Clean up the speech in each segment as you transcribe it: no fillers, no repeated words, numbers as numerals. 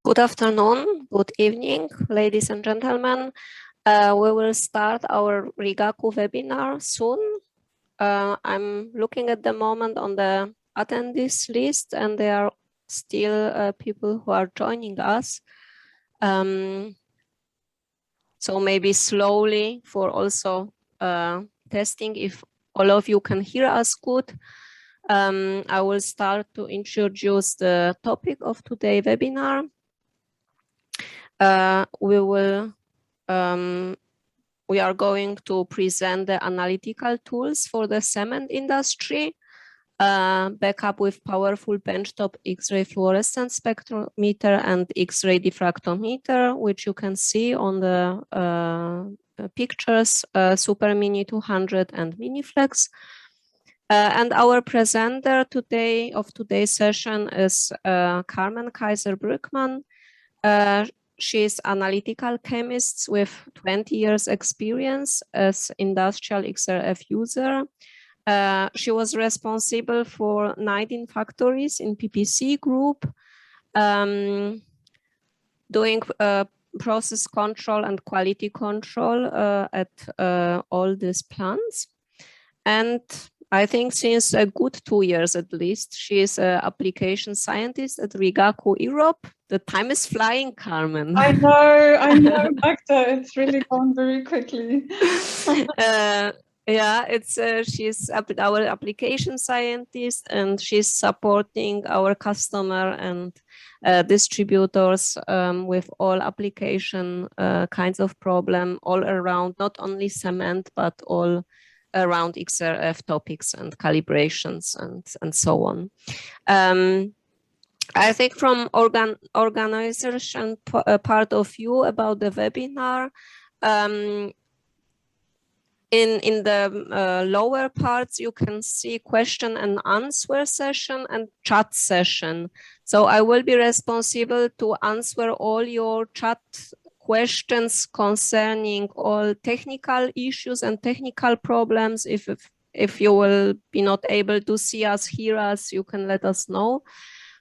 Good afternoon, good evening, ladies and gentlemen. We will start our Rigaku webinar soon. I'm looking at the moment on the attendees list, and there are still people who are joining us. So maybe slowly for also testing if all of you can hear us good. I will start to introduce the topic of today's webinar. We are going to present the analytical tools for the cement industry, backup with powerful benchtop X-ray fluorescence spectrometer and X-ray diffractometer, which you can see on the pictures, Supermini200 and MiniFlex. And our presenter today of today's session is Carmen Kaiser-Brückmann. She is analytical chemist with 20 years experience as industrial XRF user. She was responsible for 19 factories in PPC group, doing process control and quality control at all these plants. And I think since a good 2 years at least, she is an application scientist at Rigaku Europe. The time is flying, Carmen. I know, Magda. It's really gone very quickly. Yeah, she's our application scientist, and she's supporting our customer and distributors with all application kinds of problem all around, not only cement, but all around XRF topics and calibrations and so on. I think from organization part of view about the webinar, in the lower parts, you can see question and answer session and chat session. So I will be responsible to answer all your chat questions concerning all technical issues and technical problems. If you will be not able to see us, hear us, you can let us know.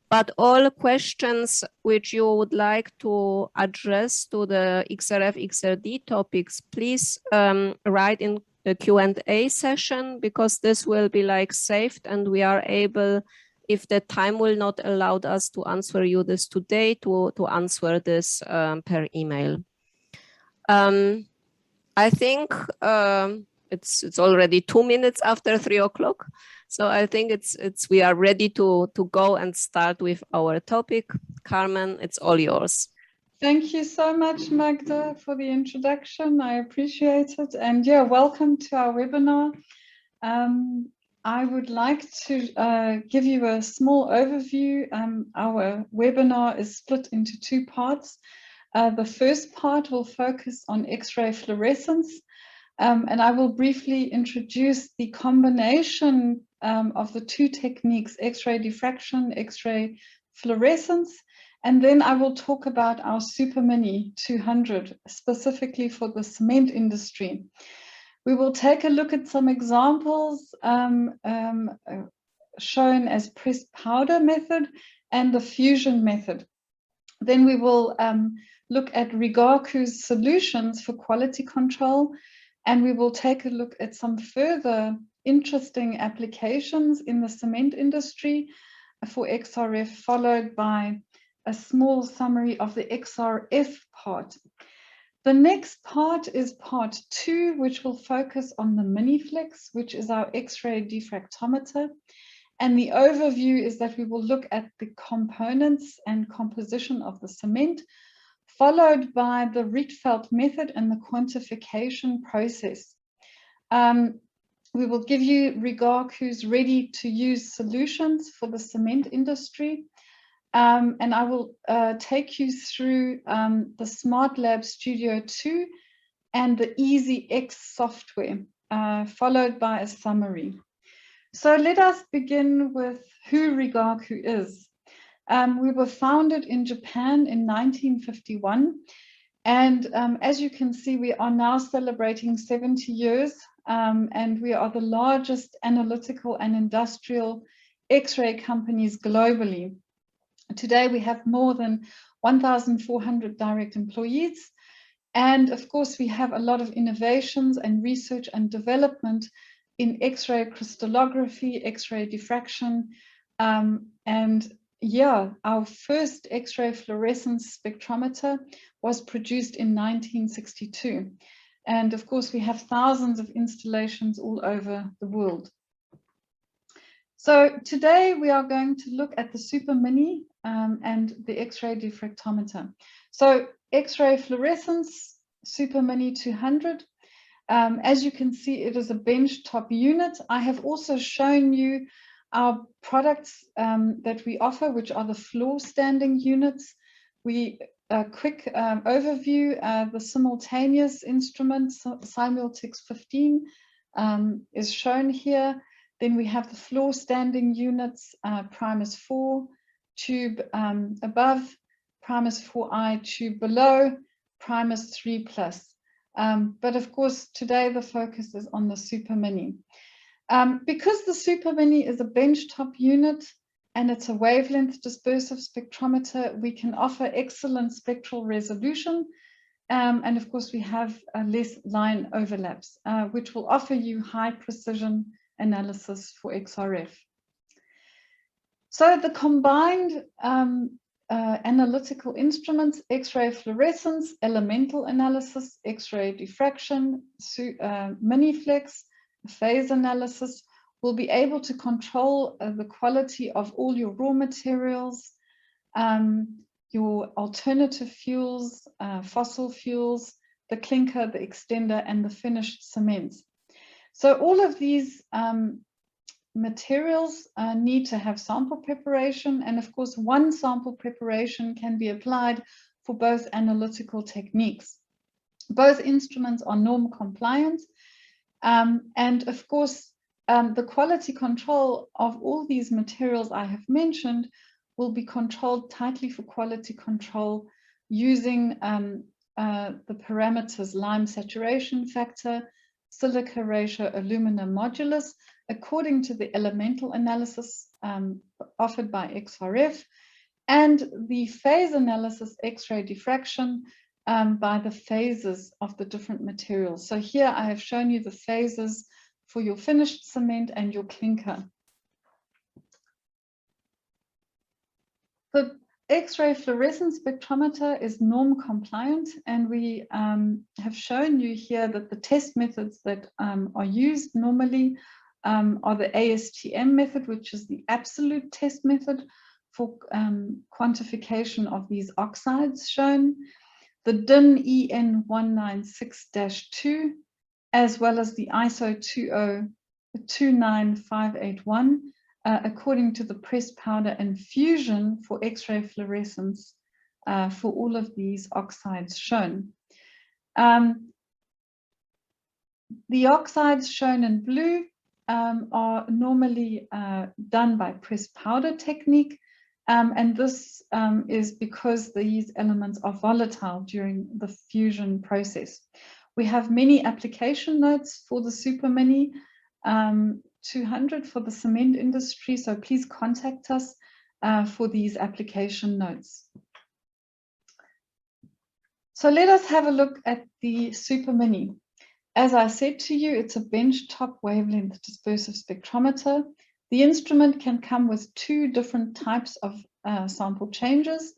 But all questions which you would like to address to the XRF, XRD topics, please write in the Q&A session, because this will be like saved, and we are able, if the time will not allow us to answer you this today, to answer this per email. I think it's already 2 minutes after 3 o'clock. So I think we are ready to go and start with our topic. Carmen, it's all yours. Thank you so much, Magda, for the introduction. I appreciate it. And yeah, welcome to our webinar. I would like to give you a small overview. Our webinar is split into 2 parts. The first part will focus on X-ray fluorescence. And I will briefly introduce the combination of the 2 techniques, X-ray diffraction, X-ray fluorescence, and then I will talk about our Supermini200, specifically for the cement industry. We will take a look at some examples shown as pressed powder method and the fusion method. Then we will look at Rigaku's solutions for quality control, and we will take a look at some further interesting applications in the cement industry for XRF, followed by a small summary of the XRF part. The next part is part 2, which will focus on the MiniFlex, which is our X-ray diffractometer. And the overview is that we will look at the components and composition of the cement, followed by the Rietveld method and the quantification process. We will give you Rigaku's ready-to-use solutions for the cement industry. And I will take you through the Smart Lab Studio 2 and the EasyX software, followed by a summary. So let us begin with who Rigaku is. We were founded in Japan in 1951. And as you can see, we are now celebrating 70 years. And we are the largest analytical and industrial X-ray companies globally. Today we have more than 1,400 direct employees. And of course, we have a lot of innovations and research and development in X-ray crystallography, X-ray diffraction, and yeah, our first X-ray fluorescence spectrometer was produced in 1962. And of course, we have thousands of installations all over the world. So today we are going to look at the Supermini and the X-ray diffractometer. So X-ray fluorescence, Supermini200. As you can see, it is a benchtop unit. I have also shown you our products that we offer, which are the floor standing units. A quick overview, the simultaneous instrument, Simultix 15, is shown here. Then we have the floor standing units, Primus 4, tube above, Primus 4i, tube below, Primus 3 plus. But of course, today the focus is on the Supermini. Because the Supermini is a benchtop unit and it's a wavelength dispersive spectrometer, we can offer excellent spectral resolution. And of course, we have less line overlaps, which will offer you high precision analysis for XRF. So the combined analytical instruments, X-ray fluorescence, elemental analysis, X-ray diffraction, MiniFlex, phase analysis, will be able to control the quality of all your raw materials, your alternative fuels, fossil fuels, the clinker, the extender, and the finished cements. So all of these materials need to have sample preparation, and of course one sample preparation can be applied for both analytical techniques. Both instruments are norm compliant, and of course the quality control of all these materials I have mentioned will be controlled tightly for quality control using the parameters lime saturation factor, silica ratio, alumina modulus, according to the elemental analysis offered by XRF, and the phase analysis, X-ray diffraction, by the phases of the different materials. So here I have shown you the phases for your finished cement and your clinker. The X-ray fluorescence spectrometer is norm compliant, and we have shown you here that the test methods that are used normally are the ASTM method, which is the absolute test method for quantification of these oxides shown, the DIN EN196-2, as well as the ISO 29581, according to the pressed powder and fusion for X-ray fluorescence for all of these oxides shown. The oxides shown in blue are normally done by pressed powder technique, and this is because these elements are volatile during the fusion process. We have many application notes for the Supermini 200 for the cement industry, so please contact us for these application notes. So let us have a look at the Supermini. As I said to you, it's a benchtop wavelength dispersive spectrometer. The instrument can come with two different types of sample changers.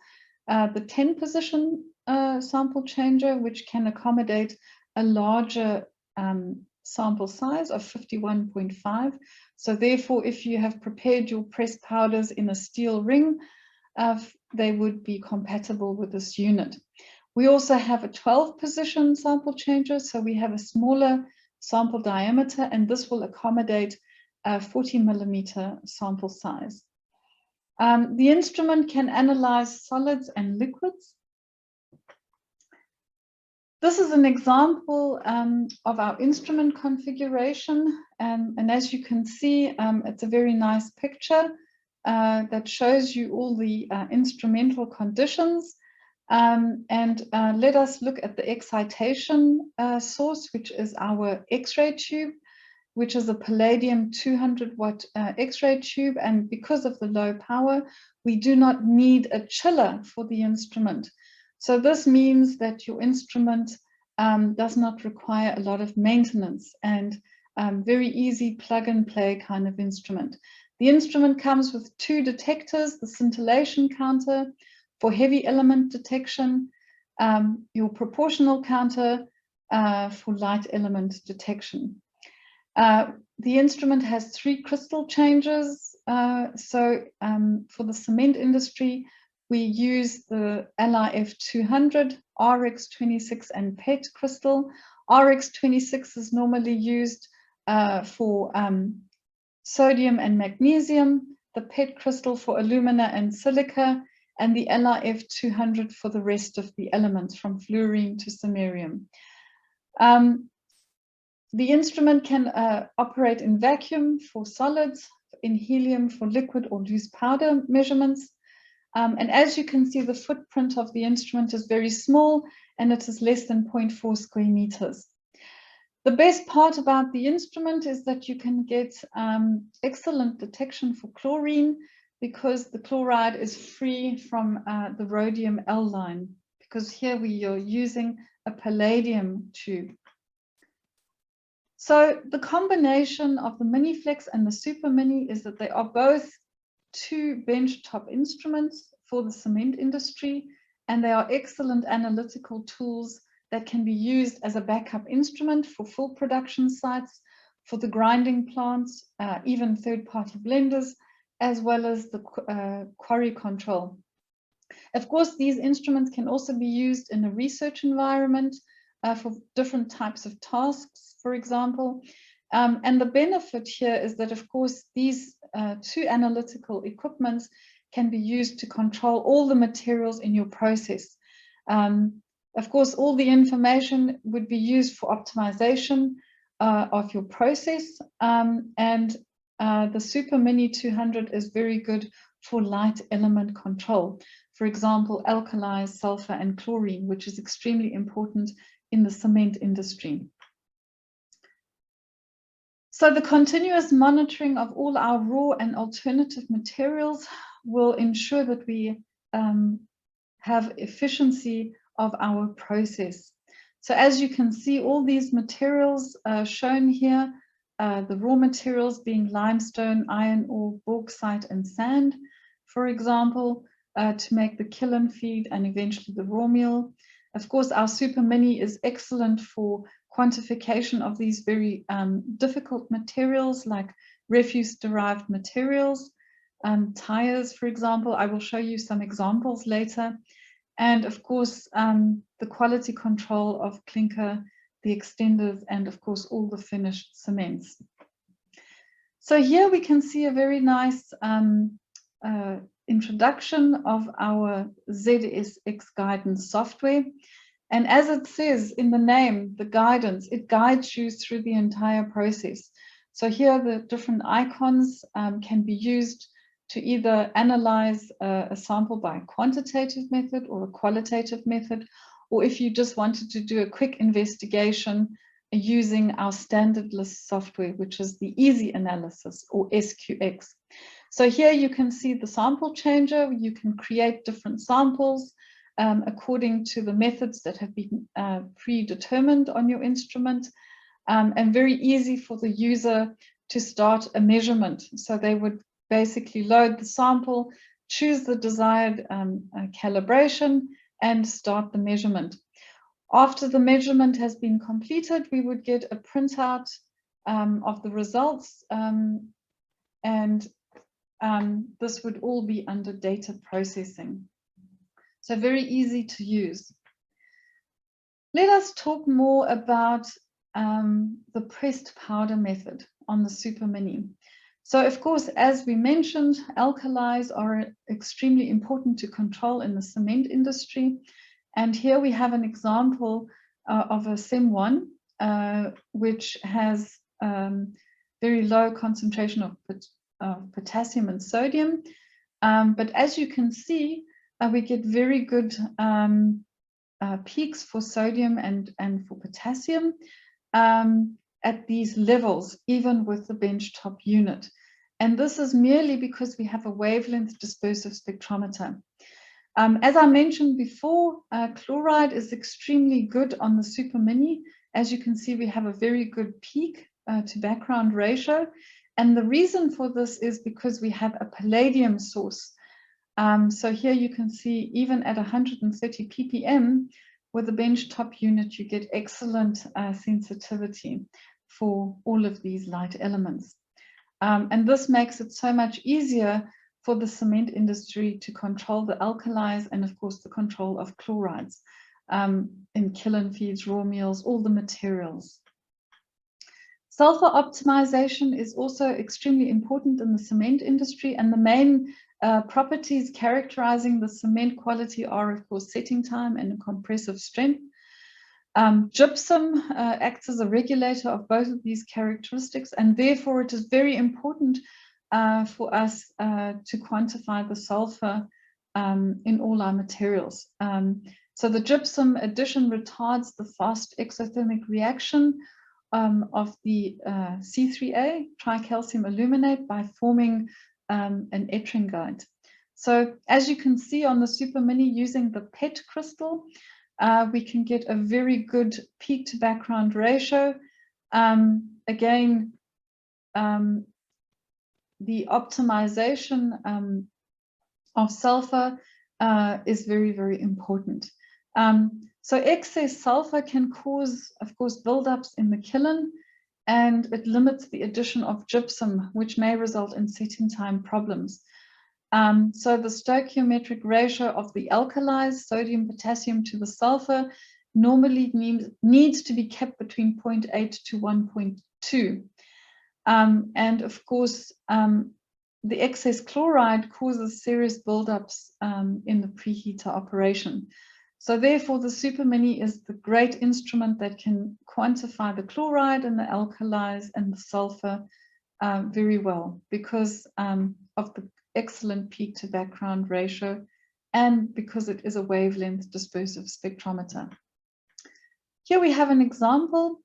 The 10 position sample changer, which can accommodate a larger sample size of 51.5. So therefore, if you have prepared your pressed powders in a steel ring, they would be compatible with this unit. We also have a 12 position sample changer, so we have a smaller sample diameter, and this will accommodate a 40 millimeter sample size. The instrument can analyze solids and liquids. This is an example of our instrument configuration, and as you can see, it's a very nice picture that shows you all the instrumental conditions. Let us look at the excitation source, which is our X-ray tube. which is a palladium 200 watt X-ray tube. And because of the low power, we do not need a chiller for the instrument. So this means that your instrument does not require a lot of maintenance, and very easy plug and play kind of instrument. The instrument comes with 2 detectors, the scintillation counter for heavy element detection, your proportional counter for light element detection. The instrument has 3 crystal changers. For the cement industry, we use the LIF200, RX26 and PET crystal. RX26 is normally used for sodium and magnesium, the PET crystal for alumina and silica, and the LIF200 for the rest of the elements from fluorine to samarium. The instrument can operate in vacuum for solids, in helium for liquid or loose powder measurements. And as you can see, the footprint of the instrument is very small, and it is less than 0.4 square meters. The best part about the instrument is that you can get excellent detection for chlorine, because the chloride is free from the rhodium L line, because here we are using a palladium tube. So the combination of the MiniFlex and the Supermini is that they are both 2 benchtop instruments for the cement industry, and they are excellent analytical tools that can be used as a backup instrument for full production sites, for the grinding plants, even third-party blenders, as well as the quarry control. Of course, these instruments can also be used in a research environment for different types of tasks, for example. And the benefit here is that, of course, these 2 analytical equipments can be used to control all the materials in your process. Of course, all the information would be used for optimization of your process, and the Supermini200 is very good for light element control. For example, alkalis, sulfur, and chlorine, which is extremely important in the cement industry. So the continuous monitoring of all our raw and alternative materials will ensure that we have efficiency of our process. So as you can see, all these materials shown here, the raw materials being limestone, iron ore, bauxite, and sand, for example, to make the kiln feed and eventually the raw meal. Of course, our Supermini is excellent for quantification of these very difficult materials like refuse-derived materials, tires, for example. I will show you some examples later. And of course, the quality control of clinker, the extenders, and of course, all the finished cements. So here we can see a very nice introduction of our ZSX guidance software. And as it says in the name, the guidance, it guides you through the entire process. So here the different icons can be used to either analyze a sample by a quantitative method or a qualitative method, or if you just wanted to do a quick investigation using our standard list software, which is the Easy Analysis, or SQX. So here you can see the sample changer. You can create different samples according to the methods that have been predetermined on your instrument, and very easy for the user to start a measurement. So they would basically load the sample, choose the desired calibration, and start the measurement. After the measurement has been completed, we would get a printout of the results, and this would all be under data processing. So very easy to use. Let us talk more about the pressed powder method on the Supermini. So of course, as we mentioned, alkalis are extremely important to control in the cement industry. And here we have an example of a SEM1, which has very low concentration of potassium and sodium. But as you can see, we get very good peaks for sodium and for potassium. at these levels, even with the benchtop unit. And this is merely because we have a wavelength dispersive spectrometer. As I mentioned before, chloride is extremely good on the Supermini. As you can see, we have a very good peak to background ratio. And the reason for this is because we have a palladium source. So here you can see even at 130 ppm, with the benchtop unit, you get excellent sensitivity for all of these light elements. And this makes it so much easier for the cement industry to control the alkalis and, of course, the control of chlorides in kiln feeds, raw meals, all the materials. Sulfur optimization is also extremely important in the cement industry, and the main properties characterizing the cement quality are, of course, setting time and compressive strength. Gypsum acts as a regulator of both of these characteristics, and therefore it is very important for us to quantify the sulfur in all our materials. So the gypsum addition retards the fast exothermic reaction of the C3A, tricalcium aluminate, by forming an ettringite. So as you can see on the Supermini, using the PET crystal, we can get a very good peak to background ratio. Again, the optimization of sulfur is very, very important. So excess sulfur can cause, of course, buildups in the kiln, and it limits the addition of gypsum, which may result in setting time problems. So the stoichiometric ratio of the alkalis, sodium, potassium to the sulfur, normally needs to be kept between 0.8 to 1.2. And of course, the excess chloride causes serious buildups in the preheater operation. So therefore, the Supermini is the great instrument that can quantify the chloride and the alkalis and the sulfur very well, because of the excellent peak to background ratio, and because it is a wavelength dispersive spectrometer. Here we have an example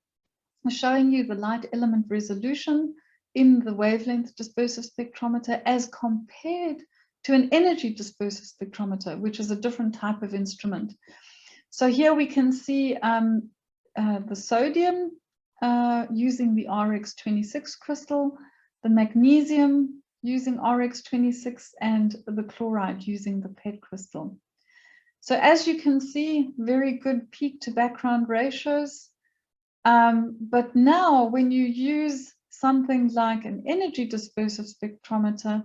showing you the light element resolution in the wavelength dispersive spectrometer as compared to an energy dispersive spectrometer, which is a different type of instrument. So here we can see the sodium using the RX26 crystal, the magnesium using RX26, and the chloride using the PET crystal. So as you can see, very good peak to background ratios. But now when you use something like an energy dispersive spectrometer,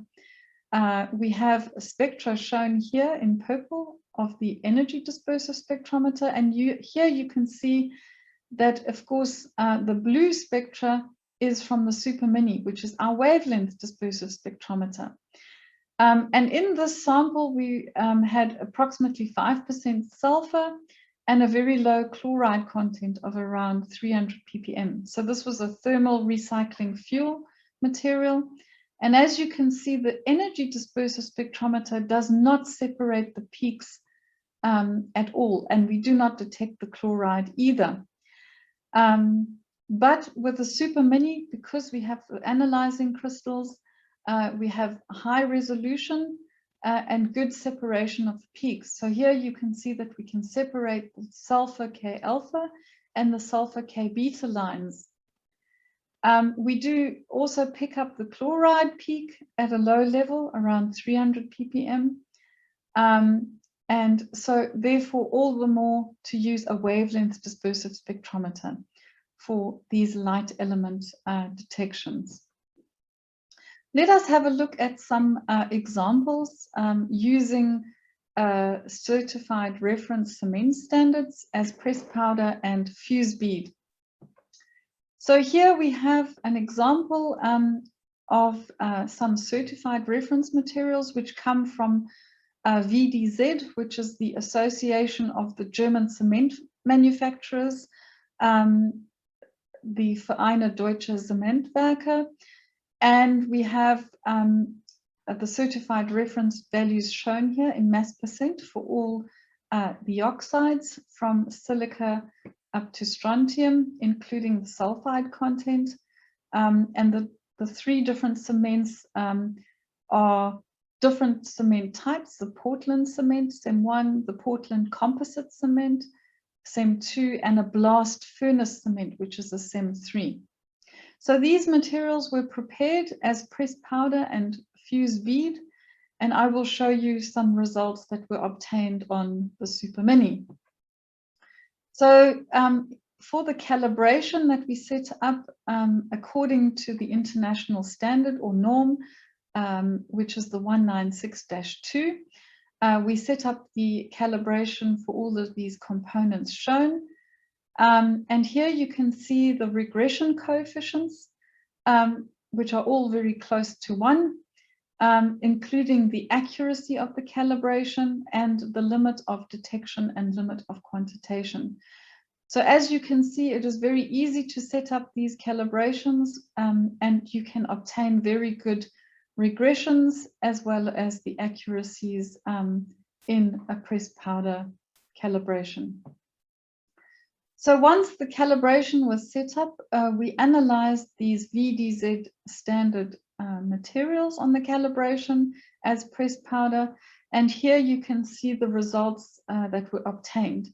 we have a spectra shown here in purple of the energy dispersive spectrometer, and here you can see that, of course, the blue spectra is from the Supermini, which is our wavelength dispersive spectrometer. And in this sample, we had approximately 5% sulfur and a very low chloride content of around 300 ppm. So this was a thermal recycling fuel material. And as you can see, the energy dispersive spectrometer does not separate the peaks at all, and we do not detect the chloride either. But with the Supermini, because we have analyzing crystals, we have high resolution and good separation of peaks. So here you can see that we can separate the sulfur K alpha and the sulfur K beta lines. We do also pick up the chloride peak at a low level, around 300 ppm. And so therefore, all the more to use a wavelength dispersive spectrometer for these light element detections. Let us have a look at some examples using certified reference cement standards as pressed powder and fuse bead. So here we have an example of some certified reference materials which come from WDZ, which is the Association of the German Cement Manufacturers, the Vereine Deutsche Zementwerke, and we have the certified reference values shown here in mass percent for all the oxides, from silica up to strontium, including the sulfide content. And the three different cements are different cement types: the Portland cement, CEM1, the Portland composite cement, CEM2, and a blast furnace cement, which is a CEM3. So these materials were prepared as pressed powder and fused bead, and I will show you some results that were obtained on the Supermini. So for the calibration that we set up according to the international standard or norm, which is the 196-2, we set up the calibration for all of these components shown. And here you can see the regression coefficients, which are all very close to 1, including the accuracy of the calibration and the limit of detection and limit of quantitation. So as you can see, it is very easy to set up these calibrations, and you can obtain very good regressions as well as the accuracies in a pressed powder calibration. So once the calibration was set up, we analyzed these VDZ standard materials on the calibration as pressed powder, and here you can see the results that were obtained.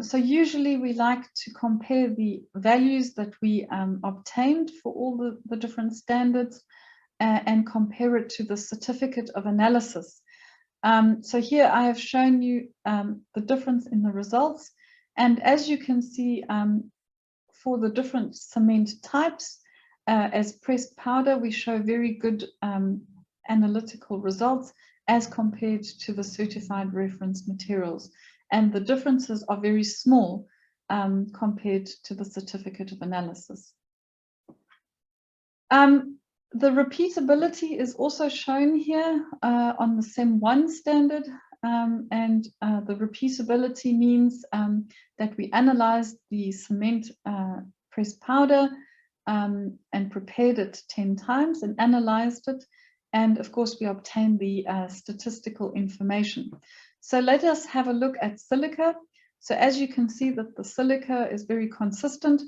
So usually we like to compare the values that we obtained for all the different standards and compare it to the certificate of analysis. So here I have shown you the difference in the results. And as you can see, for the different cement types, as pressed powder, we show very good analytical results as compared to the certified reference materials. And the differences are very small compared to the certificate of analysis. The repeatability is also shown here on the CEM1 standard. And the repeatability means that we analyzed the cement pressed powder and prepared it 10 times and analyzed it. And of course, we obtained the statistical information. So let us have a look at silica. So as you can see that the silica is very consistent,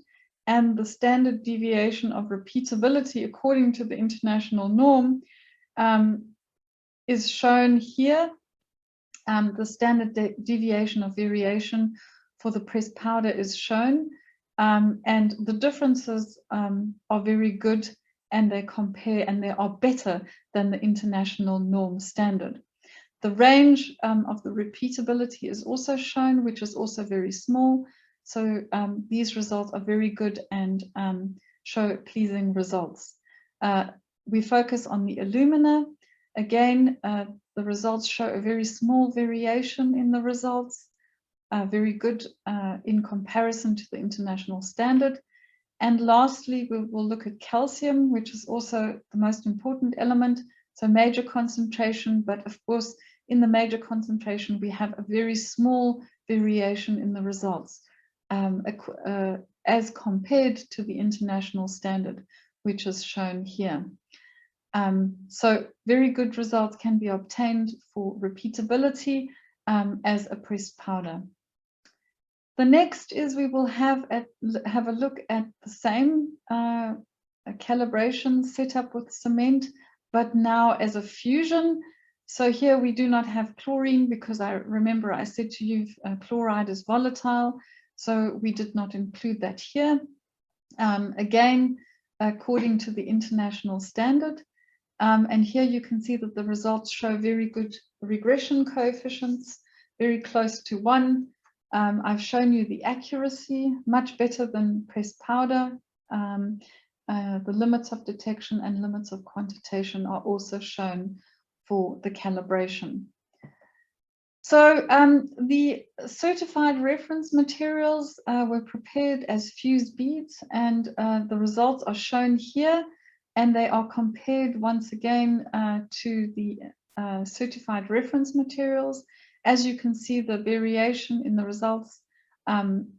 and the standard deviation of repeatability according to the international norm is shown here. The standard deviation of variation for the pressed powder is shown, and the differences are very good, and they compare and they are better than the international norm standard. The range of the repeatability is also shown, which is also very small. So these results are very good and show pleasing results. We focus on the alumina. Again, the results show a very small variation in the results, very good in comparison to the international standard. And lastly, we will look at calcium, which is also the most important element. So major concentration, but of course, in the major concentration, we have a very small variation in the results as compared to the international standard, which is shown here. So very good results can be obtained for repeatability as a pressed powder. The next is we will have a look at the same calibration setup with cement, but now as a fusion. So here we do not have chlorine because I remember I said to you chloride is volatile, so we did not include that here. Again, according to the international standard. And here you can see that the results show very good regression coefficients, very close to 1. I've shown you the accuracy, much better than pressed powder. The limits of detection and limits of quantitation are also shown for the calibration. So the certified reference materials were prepared as fused beads, and the results are shown here, and they are compared once again to the certified reference materials. As you can see, the variation in the results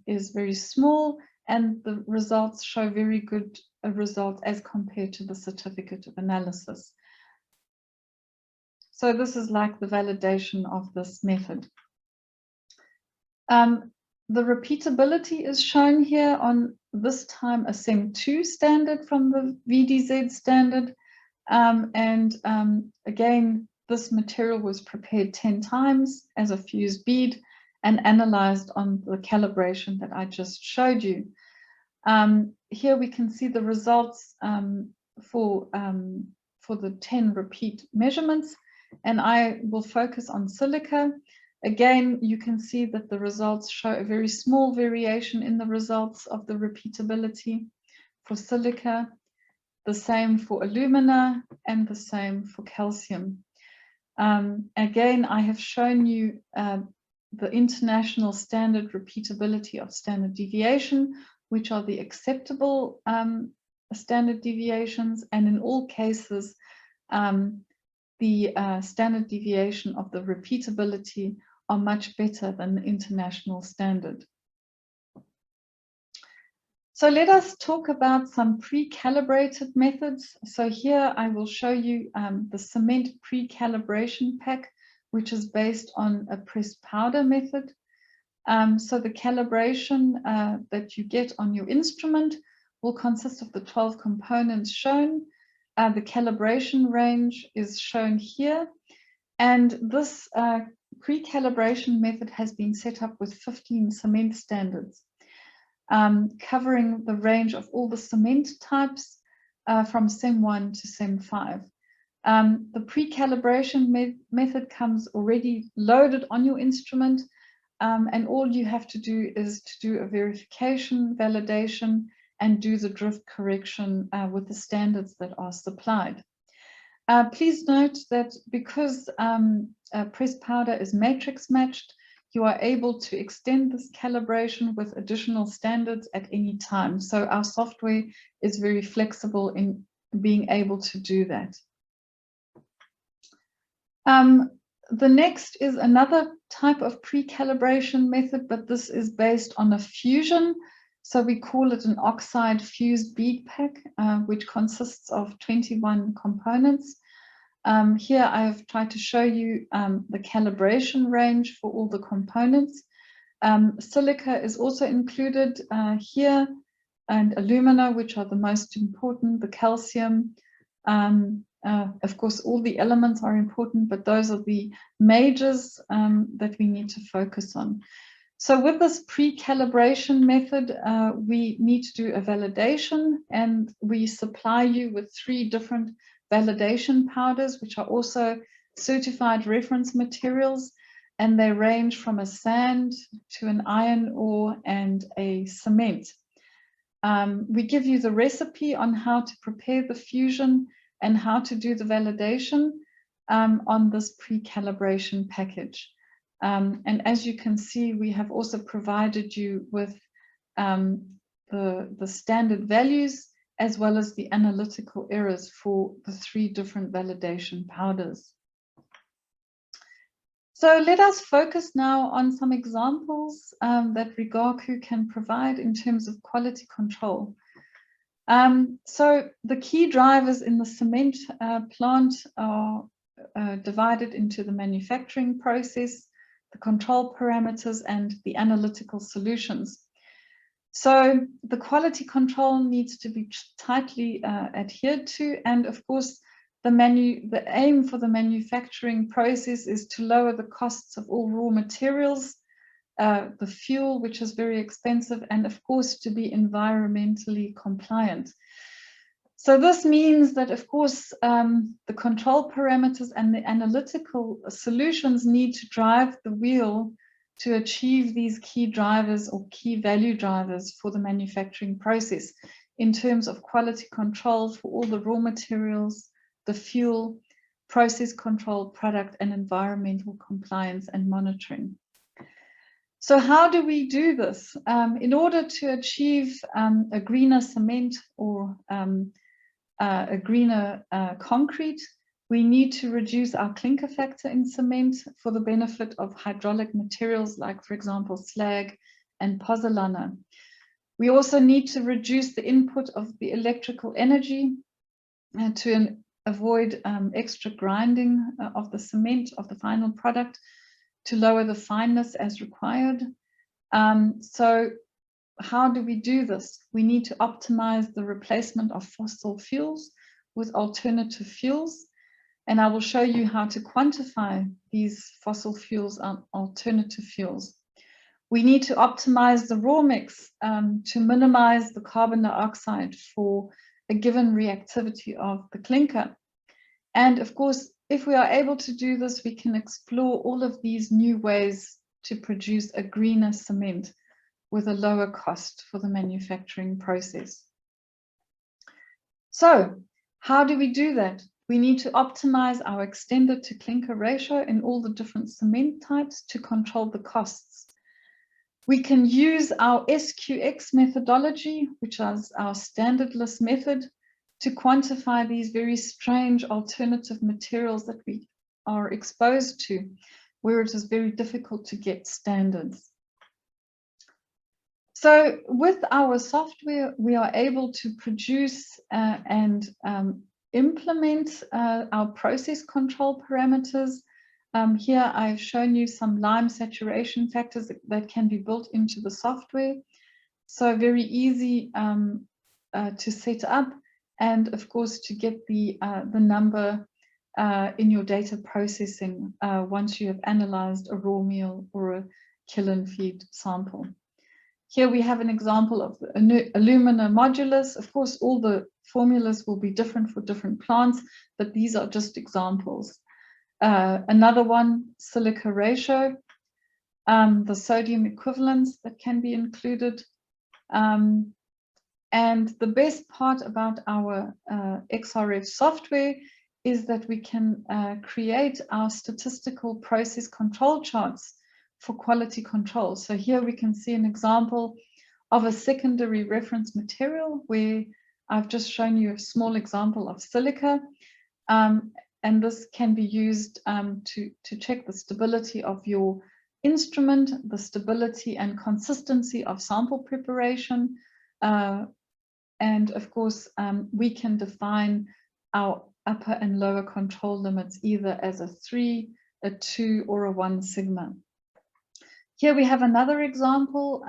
is very small, and the results show very good results as compared to the certificate of analysis. So this is like the validation of this method. The repeatability is shown here on this time a SEM2 standard from the VDZ standard. Again, this material was prepared 10 times as a fused bead and analyzed on the calibration that I just showed you. Here we can see the results for the 10 repeat measurements, and I will focus on silica. Again, you can see that the results show a very small variation in the results of the repeatability for silica, the same for alumina, and the same for calcium. Again, I have shown you the international standard repeatability of standard deviation, which are the acceptable standard deviations, and in all cases, the standard deviation of the repeatability are much better than the international standard. So let us talk about some pre-calibrated methods. So here I will show you the cement pre-calibration pack, which is based on a pressed powder method. So the calibration that you get on your instrument will consist of the 12 components shown. The calibration range is shown here. And this pre-calibration method has been set up with 15 cement standards, covering the range of all the cement types from SEM1 to SEM5. The pre-calibration method comes already loaded on your instrument, and all you have to do is to do a verification, validation, and do the drift correction with the standards that are supplied. Please note that because pressed powder is matrix matched, you are able to extend this calibration with additional standards at any time. So our software is very flexible in being able to do that. The next is another type of pre-calibration method, but this is based on a fusion. So we call it an oxide fused bead pack, which consists of 21 components. Here I have tried to show you the calibration range for all the components. Silica is also included here, and alumina, which are the most important, the calcium. Of course, all the elements are important, but those are the majors that we need to focus on. So with this pre-calibration method, we need to do a validation, and we supply you with 3 different validation powders, which are also certified reference materials, and they range from a sand to an iron ore and a cement. We give you the recipe on how to prepare the fusion and how to do the validation on this pre-calibration package. And as you can see, we have also provided you with the standard values as well as the analytical errors for the 3 different validation powders. So let us focus now on some examples that Rigaku can provide in terms of quality control. So the key drivers in the cement plant are divided into the manufacturing process, the control parameters, and the analytical solutions. So the quality control needs to be tightly adhered to, and of course the aim for the manufacturing process is to lower the costs of all raw materials, the fuel, which is very expensive, and of course to be environmentally compliant. So this means that, of course, the control parameters and the analytical solutions need to drive the wheel to achieve these key drivers or key value drivers for the manufacturing process in terms of quality control for all the raw materials, the fuel, process control, product, and environmental compliance and monitoring. So how do we do this? In order to achieve a greener cement or a greener concrete, we need to reduce our clinker factor in cement for the benefit of hydraulic materials like, for example, slag and pozzolana. We also need to reduce the input of the electrical energy to avoid extra grinding of the cement, of the final product, to lower the fineness as required. So how do we do this? We need to optimize the replacement of fossil fuels with alternative fuels. And I will show you how to quantify these fossil fuels and alternative fuels. We need to optimize the raw mix to minimize the carbon dioxide for a given reactivity of the clinker. And of course, if we are able to do this, we can explore all of these new ways to produce a greener cement with a lower cost for the manufacturing process. So how do we do that? We need to optimize our extended to clinker ratio in all the different cement types to control the costs. We can use our SQX methodology, which is our standardless method, to quantify these very strange alternative materials that we are exposed to, where it is very difficult to get standards. So with our software, we are able to produce and implement our process control parameters. Here I've shown you some lime saturation factors that can be built into the software. So very easy to set up, and of course to get the number in your data processing once you have analyzed a raw meal or a kiln feed sample. Here we have an example of the alumina modulus. Of course, all the formulas will be different for different plants, but these are just examples. Another one, silica ratio, the sodium equivalents that can be included. And the best part about our XRF software is that we can create our statistical process control charts for quality control. So here we can see an example of a secondary reference material where I've just shown you a small example of silica. And this can be used to check the stability of your instrument, the stability and consistency of sample preparation. And of course, we can define our upper and lower control limits either as a 3, a 2, or a 1 sigma. Here we have another example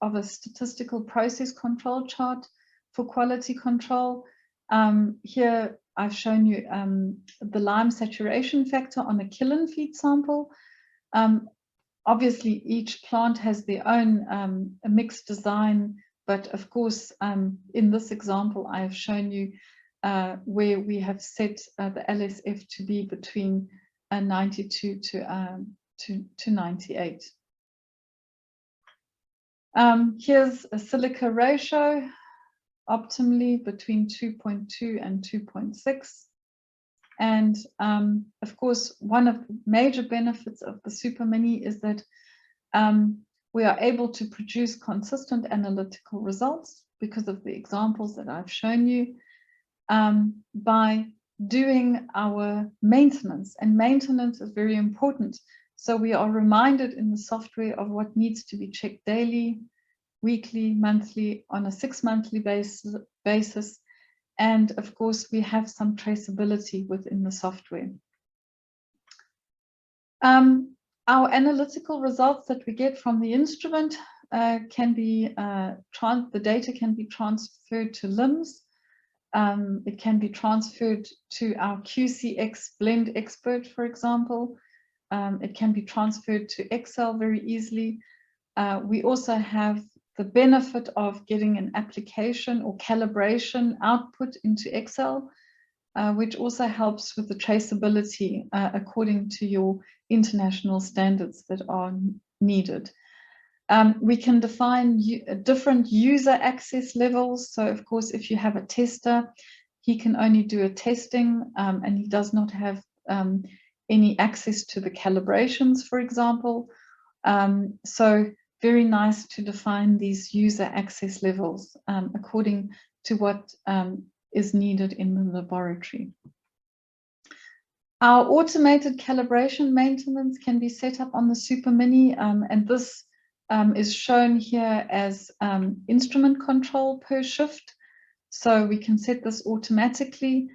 of a statistical process control chart for quality control. Here I've shown you the lime saturation factor on a kiln feed sample. Obviously, each plant has their own mixed design, but of course, in this example, I have shown you where we have set the LSF to be between 92 to 98. Here's a silica ratio, optimally between 2.2 and 2.6. And of course, one of the major benefits of the Supermini is that we are able to produce consistent analytical results because of the examples that I've shown you by doing our maintenance. And maintenance is very important. So we are reminded in the software of what needs to be checked daily, weekly, monthly, on a 6-monthly basis. And of course, we have some traceability within the software. Our analytical results that we get from the instrument can be, the data can be transferred to LIMS. It can be transferred to our QCX blend expert, for example. It can be transferred to Excel very easily. We also have the benefit of getting an application or calibration output into Excel, which also helps with the traceability according to your international standards that are needed. We can define different user access levels. So of course, if you have a tester, he can only do a testing and he does not have any access to the calibrations, for example. So very nice to define these user access levels according to what is needed in the laboratory. Our automated calibration maintenance can be set up on the Supermini, and this is shown here as instrument control per shift. So we can set this automatically.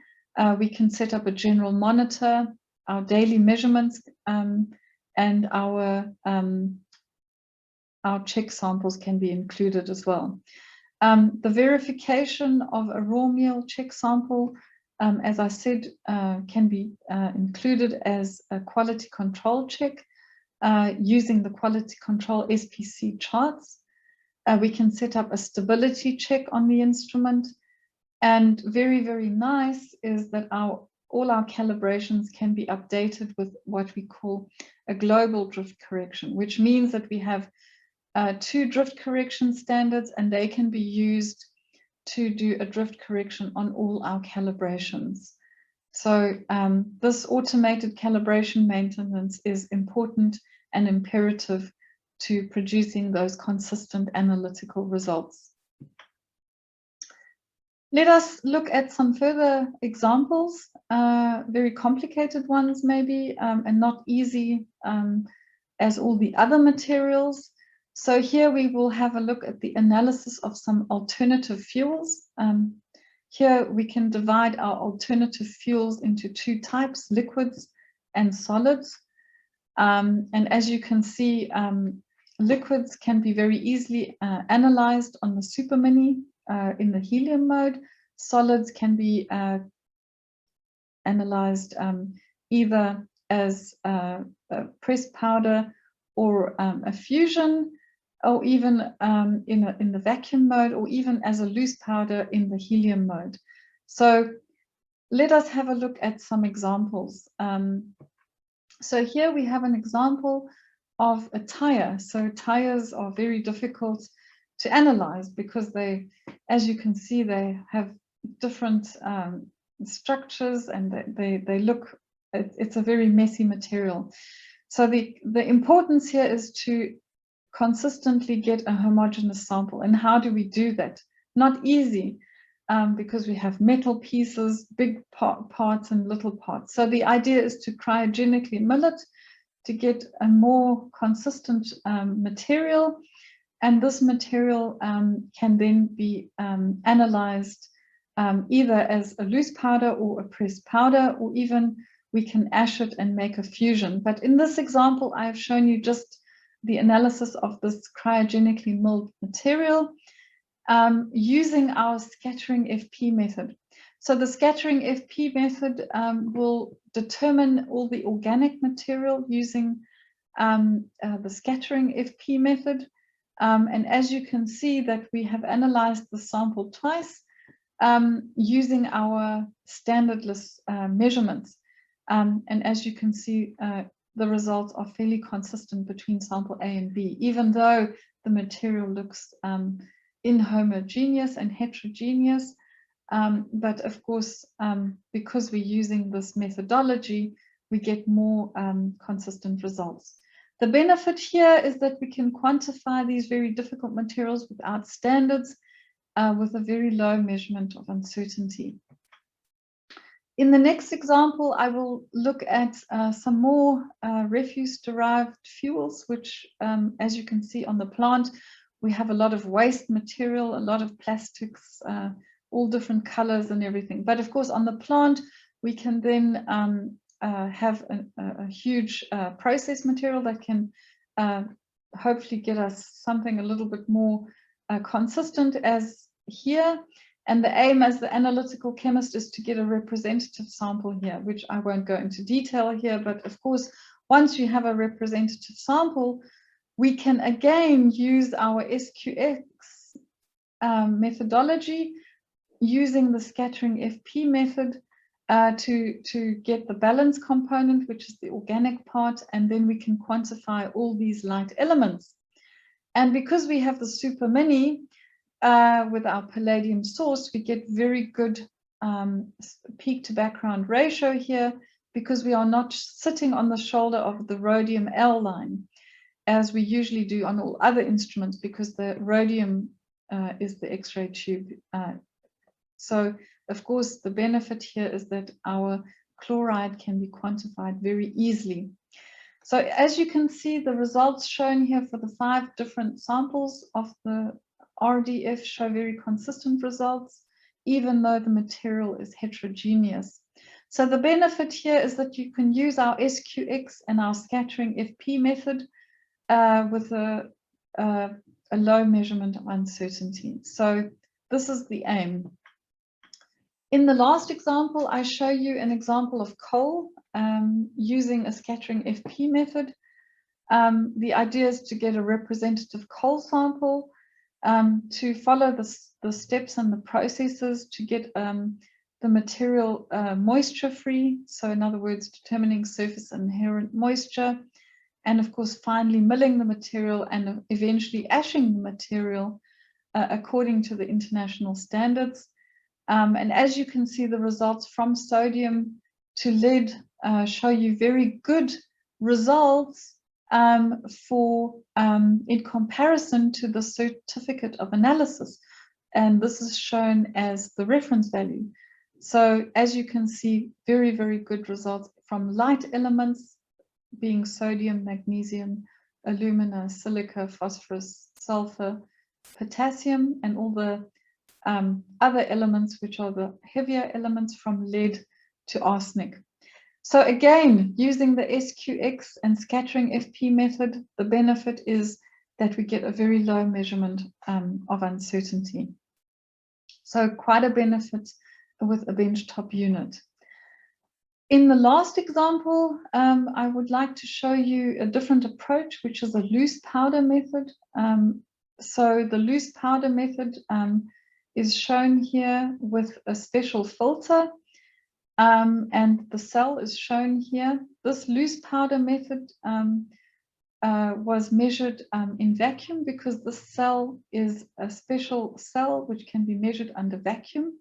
We can set up a general monitor, our daily measurements, and our our check samples can be included as well. The verification of a raw meal check sample, as I said, can be included as a quality control check using the quality control SPC charts. We can set up a stability check on the instrument. And very, very nice is that all our calibrations can be updated with what we call a global drift correction, which means that we have 2 drift correction standards, and they can be used to do a drift correction on all our calibrations. So this automated calibration maintenance is important and imperative to producing those consistent analytical results. Let us look at some further examples, very complicated ones maybe, and not easy as all the other materials. So here we will have a look at the analysis of some alternative fuels. Here we can divide our alternative fuels into 2 types, liquids and solids. And as you can see, liquids can be very easily analyzed on the Supermini in the helium mode. Solids can be analyzed either as a pressed powder or a fusion, or even in the vacuum mode, or even as a loose powder in the helium mode. So let us have a look at some examples. So here we have an example of a tire. So tires are very difficult to analyze because they, as you can see, they have different structures, and they look, it's a very messy material. So the importance here is to consistently get a homogeneous sample. And how do we do that? Not easy, because we have metal pieces, big parts and little parts. So the idea is to cryogenically mill it to get a more consistent material. And this material can then be analyzed either as a loose powder or a pressed powder, or even we can ash it and make a fusion. But in this example, I have shown you just the analysis of this cryogenically milled material using our scattering FP method. So the scattering FP method will determine all the organic material using the scattering FP method. And as you can see that we have analyzed the sample twice using our standardless measurements. And as you can see, the results are fairly consistent between sample A and B, even though the material looks inhomogeneous and heterogeneous. But of course, because we're using this methodology, we get more consistent results. The benefit here is that we can quantify these very difficult materials without standards with a very low measurement of uncertainty. In the next example, I will look at some more refuse-derived fuels, which, as you can see on the plant, we have a lot of waste material, a lot of plastics, all different colors and everything. But of course, on the plant, we can then have a huge process material that can hopefully get us something a little bit more consistent as here. And the aim as the analytical chemist is to get a representative sample here, which I won't go into detail here. But of course, once you have a representative sample, we can again use our SQX methodology using the scattering FP method to get the balance component, which is the organic part, and then we can quantify all these light elements. And because we have the Supermini with our palladium source, we get very good peak to background ratio here, because we are not sitting on the shoulder of the rhodium L line, as we usually do on all other instruments, because the rhodium is the X-ray tube. So of course, the benefit here is that our chloride can be quantified very easily. So as you can see, the results shown here for the 5 different samples of the RDF show very consistent results, even though the material is heterogeneous. So the benefit here is that you can use our SQX and our scattering FP method with a a low measurement of uncertainty. So this is the aim. In the last example, I show you an example of coal using a scattering FP method. The idea is to get a representative coal sample, to follow the steps and the processes to get the material moisture-free. So in other words, determining surface inherent moisture, and of course, finally milling the material and eventually ashing the material according to the international standards. And as you can see, the results from sodium to lead show you very good results in comparison to the certificate of analysis. And this is shown as the reference value. So as you can see, very, very good results from light elements being sodium, magnesium, alumina, silica, phosphorus, sulfur, potassium, and all the other elements, which are the heavier elements from lead to arsenic. So again, using the SQX and scattering FP method, the benefit is that we get a very low measurement of uncertainty. So quite a benefit with a benchtop unit. In the last example, I would like to show you a different approach, which is a loose powder method. So the loose powder method is shown here with a special filter, and the cell is shown here. This loose powder method was measured in vacuum because this cell is a special cell which can be measured under vacuum.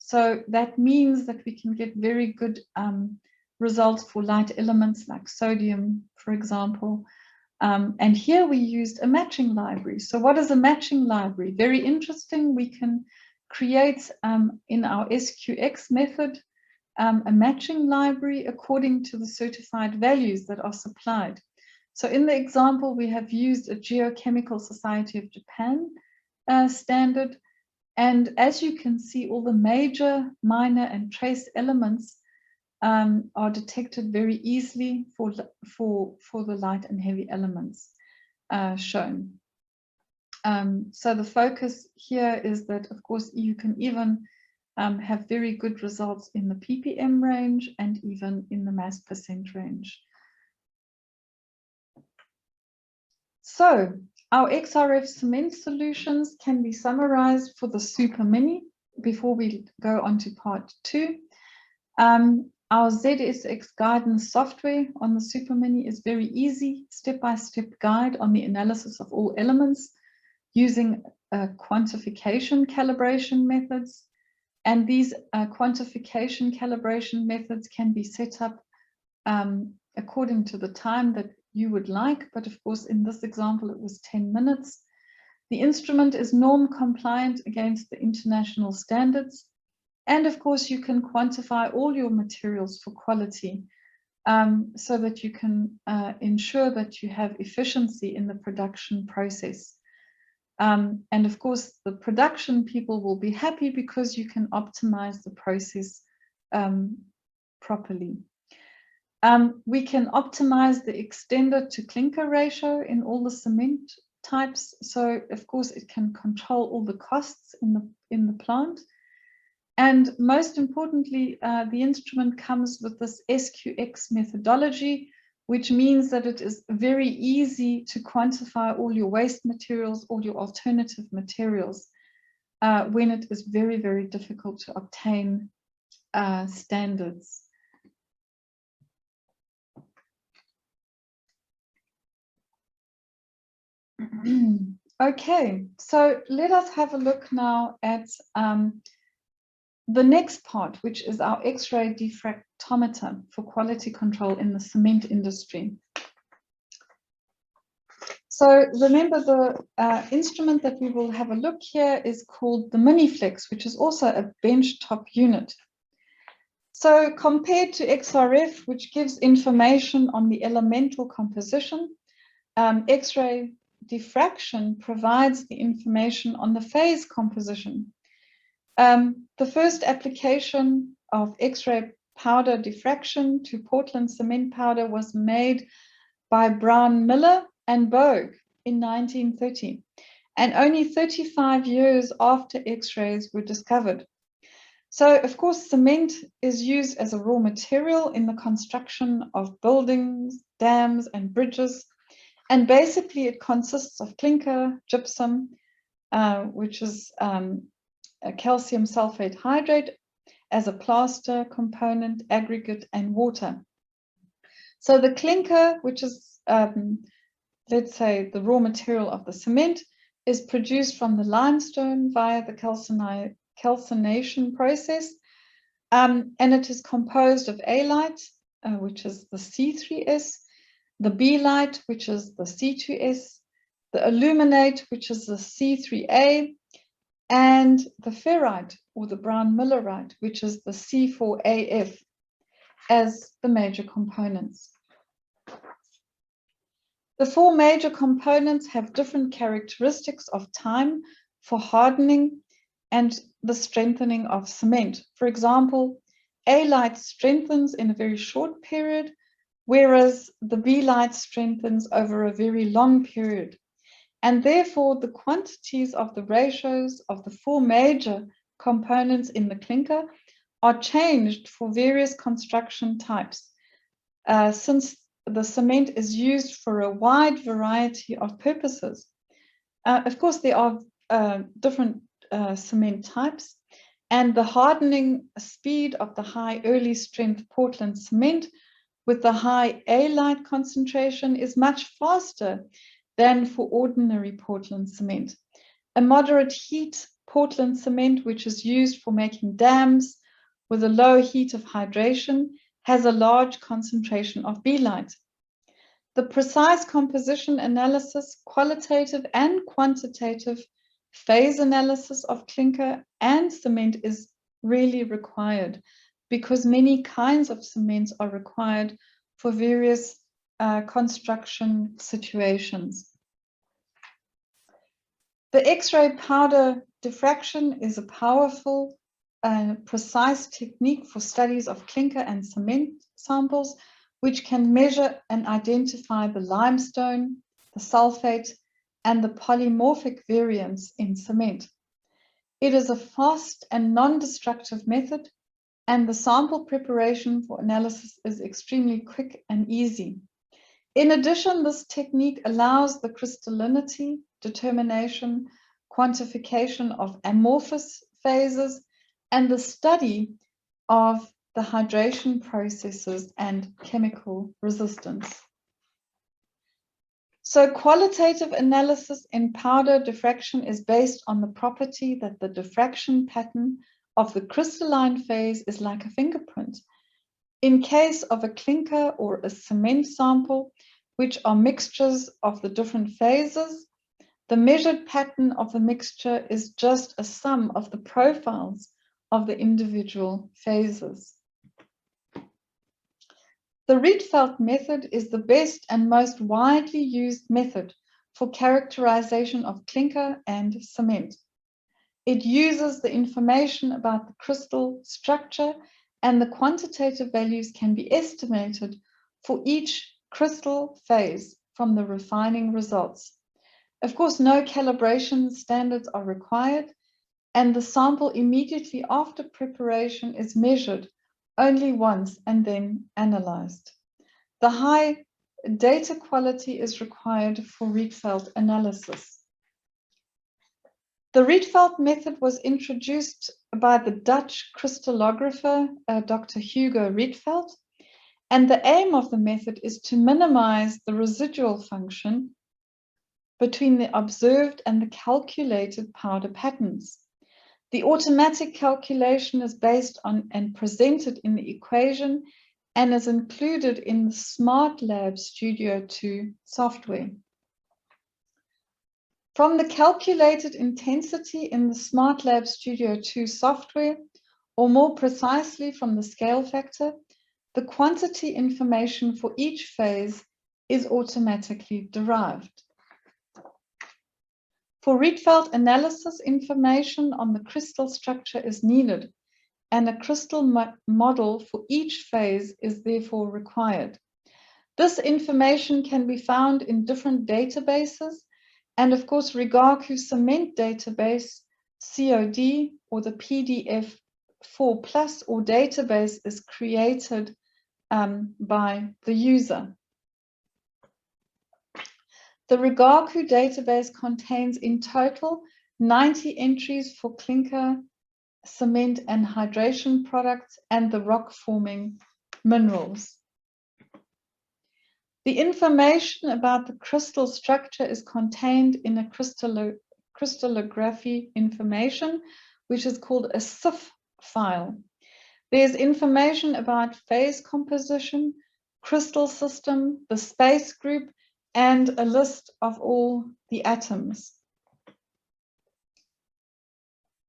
So that means that we can get very good results for light elements like sodium, for example. And here we used a matching library. So what is a matching library? Very interesting. We can create in our SQX method a matching library according to the certified values that are supplied. So in the example, we have used a Geochemical Society of Japan standard. And as you can see, all the major, minor, and trace elements are detected very easily for the light and heavy elements shown. So the focus here is that, of course, you can even have very good results in the ppm range and even in the mass percent range. So our XRF cement solutions can be summarized for the Supermini before we go on to part 2. Our ZSX guidance software on the Supermini is very easy, step-by-step guide on the analysis of all elements using quantification calibration methods. And these quantification calibration methods can be set up according to the time that you would like, but of course in this example it was 10 minutes. The instrument is norm compliant against the international standards, and of course you can quantify all your materials for quality so that you can ensure that you have efficiency in the production process. And of course the production people will be happy because you can optimize the process properly. We can optimize the extender to clinker ratio in all the cement types. So of course it can control all the costs in the plant. And most importantly, the instrument comes with this SQX methodology, which means that it is very easy to quantify all your waste materials, all your alternative materials, when it is very, very difficult to obtain standards. Okay, so let us have a look now at the next part, which is our X-ray diffractometer for quality control in the cement industry. So remember, the instrument that we will have a look here is called the MiniFlex, which is also a benchtop unit. So compared to XRF, which gives information on the elemental composition, X-ray diffraction provides the information on the phase composition. The first application of X-ray powder diffraction to Portland cement powder was made by Brown Miller and Bogue in 1930, and only 35 years after X-rays were discovered. So, of course, cement is used as a raw material in the construction of buildings, dams, and bridges. And basically, it consists of clinker, gypsum, which is a calcium sulfate hydrate as a plaster component, aggregate, and water. So the clinker, which is, let's say, the raw material of the cement, is produced from the limestone via the calcination process, and it is composed of A-light, which is the C3S, the B-light, which is the C2S, the aluminate, which is the C3A, and the ferrite, or the brown millerite, which is the C4AF, as the major components. The four major components have different characteristics of time for hardening and the strengthening of cement. For example, A-light strengthens in a very short period, whereas the B-light strengthens over a very long period. And therefore, the quantities of the ratios of the four major components in the clinker are changed for various construction types, since the cement is used for a wide variety of purposes. Of course, there are different cement types, and the hardening speed of the high early strength Portland cement with the high A-light concentration is much faster than for ordinary Portland cement. A moderate heat Portland cement, which is used for making dams with a low heat of hydration, has a large concentration of B-light. The precise composition analysis, qualitative and quantitative phase analysis of clinker and cement is really required, because many kinds of cements are required for various construction situations. The X-ray powder diffraction is a powerful and precise technique for studies of clinker and cement samples, which can measure and identify the limestone, the sulfate, and the polymorphic variants in cement. It is a fast and non-destructive method, and the sample preparation for analysis is extremely quick and easy. In addition, this technique allows the crystallinity determination, quantification of amorphous phases, and the study of the hydration processes and chemical resistance. So qualitative analysis in powder diffraction is based on the property that the diffraction pattern of the crystalline phase is like a fingerprint. In case of a clinker or a cement sample, which are mixtures of the different phases, the measured pattern of the mixture is just a sum of the profiles of the individual phases. The Rietveld method is the best and most widely used method for characterization of clinker and cement. It uses the information about the crystal structure, and the quantitative values can be estimated for each crystal phase from the refining results. Of course, no calibration standards are required, and the sample immediately after preparation is measured only once and then analyzed. The high data quality is required for Rietveld analysis. The Rietveld method was introduced by the Dutch crystallographer, Dr. Hugo Rietveld, and the aim of the method is to minimize the residual function between the observed and the calculated powder patterns. The automatic calculation is based on and presented in the equation and is included in the SmartLab Studio 2 software. From the calculated intensity in the SmartLab Studio 2 software, or more precisely from the scale factor, the quantity information for each phase is automatically derived. For Rietveld analysis, information on the crystal structure is needed, and a crystal model for each phase is therefore required. This information can be found in different databases, And of course, Rigaku Cement Database, COD, or the PDF 4 Plus or database is created by the user. The Rigaku database contains in total 90 entries for clinker, cement and hydration products and the rock forming minerals. The information about the crystal structure is contained in a crystallography information, which is called a CIF file. There's information about phase composition, crystal system, the space group, and a list of all the atoms.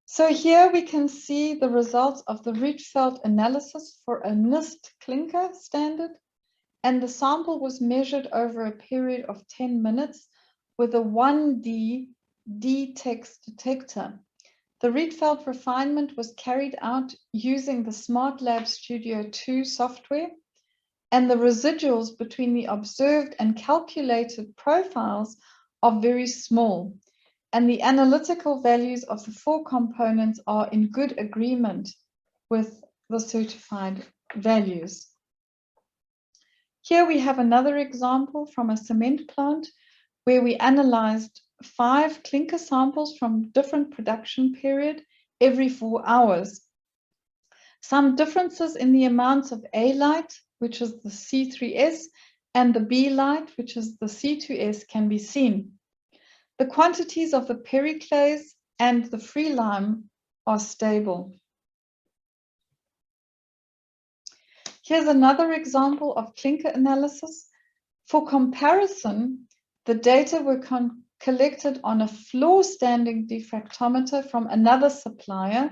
So here we can see the results of the Rietveld analysis for a NIST clinker standard, and the sample was measured over a period of 10 minutes with a 1D D-text detector. The Rietveld refinement was carried out using the SmartLab Studio 2 software, and the residuals between the observed and calculated profiles are very small, and the analytical values of the 4 components are in good agreement with the certified values. Here we have another example from a cement plant where we analyzed 5 clinker samples from different production period every 4 hours. Some differences in the amounts of A light, which is the C3S, and the B light, which is the C2S, can be seen. The quantities of the periclase and the free lime are stable. Here's another example of clinker analysis. For comparison, the data were collected on a floor standing diffractometer from another supplier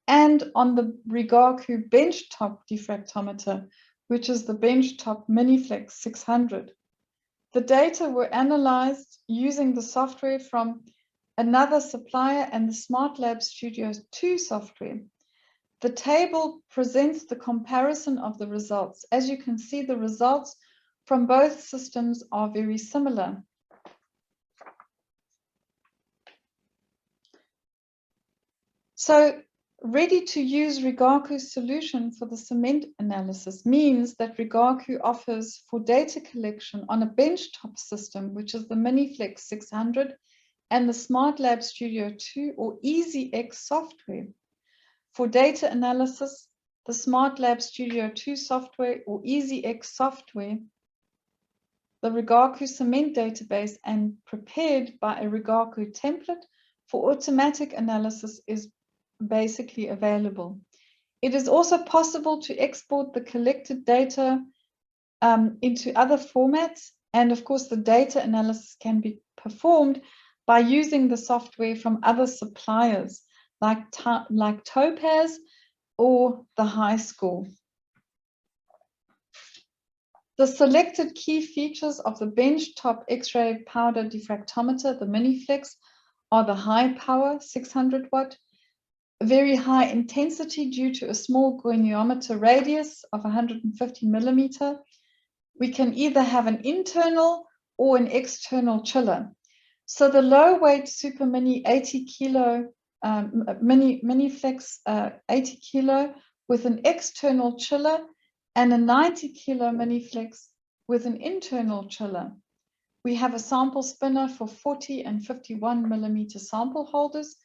and on the Rigaku Benchtop diffractometer, which is the Benchtop MiniFlex600. The data were analyzed using the software from another supplier and the SmartLab Studio 2 software. The table presents the comparison of the results. As you can see, the results from both systems are very similar. So, ready to use Rigaku's solution for the cement analysis means that Rigaku offers for data collection on a benchtop system, which is the MiniFlex600 and the SmartLab Studio 2 or EasyX software. For data analysis, the SmartLab Studio 2 software or EasyX software, the Rigaku cement database, and prepared by a Rigaku template for automatic analysis is basically available. It is also possible to export the collected data into other formats, and of course the data analysis can be performed by using the software from other suppliers like Topaz or the HiScore. The selected key features of the Benchtop X-ray powder diffractometer, the MiniFlex, are the high power 600 watt, very high intensity due to a small goniometer radius of 150 millimeter. We can either have an internal or an external chiller. So the low weight Supermini 80 kilo MiniFlex 80 kilo with an external chiller and a 90 kilo MiniFlex with an internal chiller. We have a sample spinner for 40 and 51 millimeter sample holders,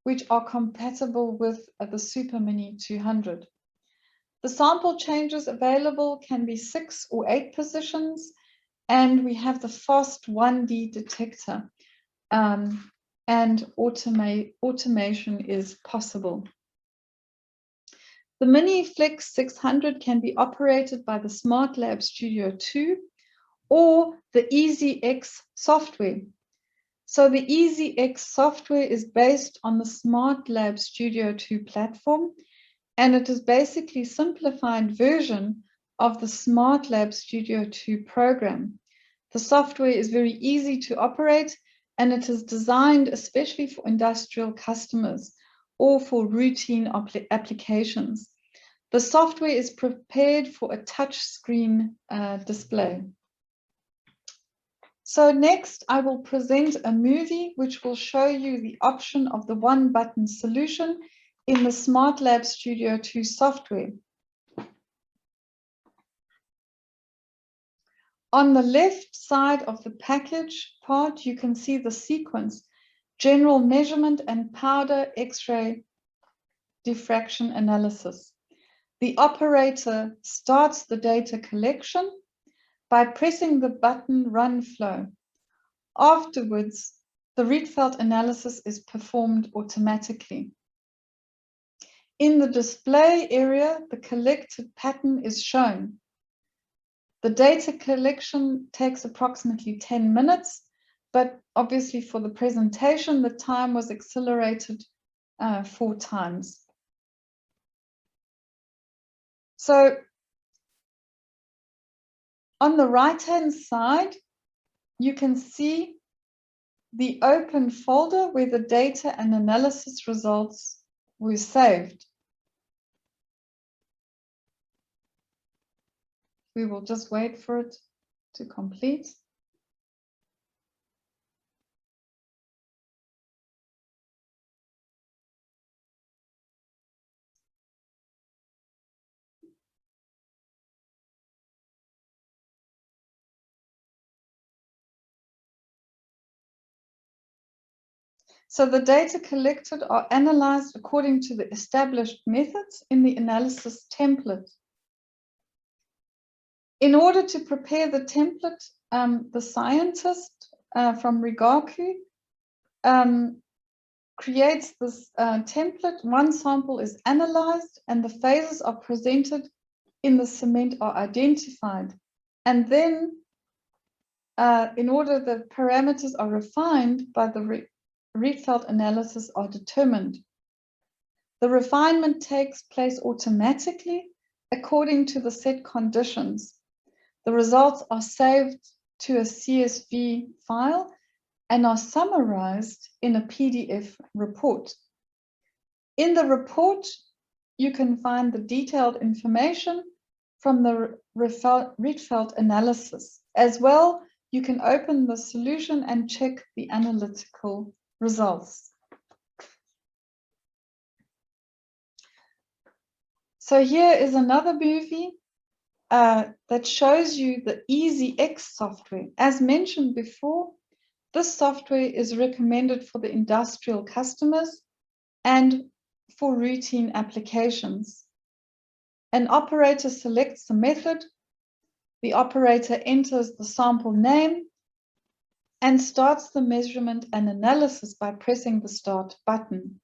which are compatible with the Supermini200. The sample changes available can be 6 or 8 positions, and we have the fast 1D detector, and automation is possible. The MiniFlex600 can be operated by the SmartLab Studio 2 or the EasyX software. So the EasyX software is based on the SmartLab Studio 2 platform, and it is basically a simplified version of the SmartLab Studio 2 program. The software is very easy to operate, and it is designed especially for industrial customers or for routine applications. The software is prepared for a touch screen display. So next, I will present a movie which will show you the option of the one-button solution in the SmartLab Studio 2 software. On the left side of the package part, you can see the sequence: general measurement and powder X-ray diffraction analysis. The operator starts the data collection by pressing the button Run Flow. Afterwards, the Rietveld analysis is performed automatically. In the display area, the collected pattern is shown. The data collection takes approximately 10 minutes, but obviously for the presentation, the time was accelerated 4 times. So on the right-hand side, you can see the open folder where the data and analysis results were saved. We will just wait for it to complete. So the data collected are analyzed according to the established methods in the analysis template. In order to prepare the template, the scientist from Rigaku creates this template. One sample is analyzed and the phases are presented in the cement are identified. And then in order the parameters are refined by the Rietveld analysis are determined. The refinement takes place automatically according to the set conditions. The results are saved to a CSV file and are summarized in a PDF report. In the report, you can find the detailed information from the Rietveld analysis. As well, you can open the solution and check the analytical results. So here is another movie that shows you the EasyX software. As mentioned before, this software is recommended for the industrial customers and for routine applications. An operator selects the method, the operator enters the sample name, and starts the measurement and analysis by pressing the Start button.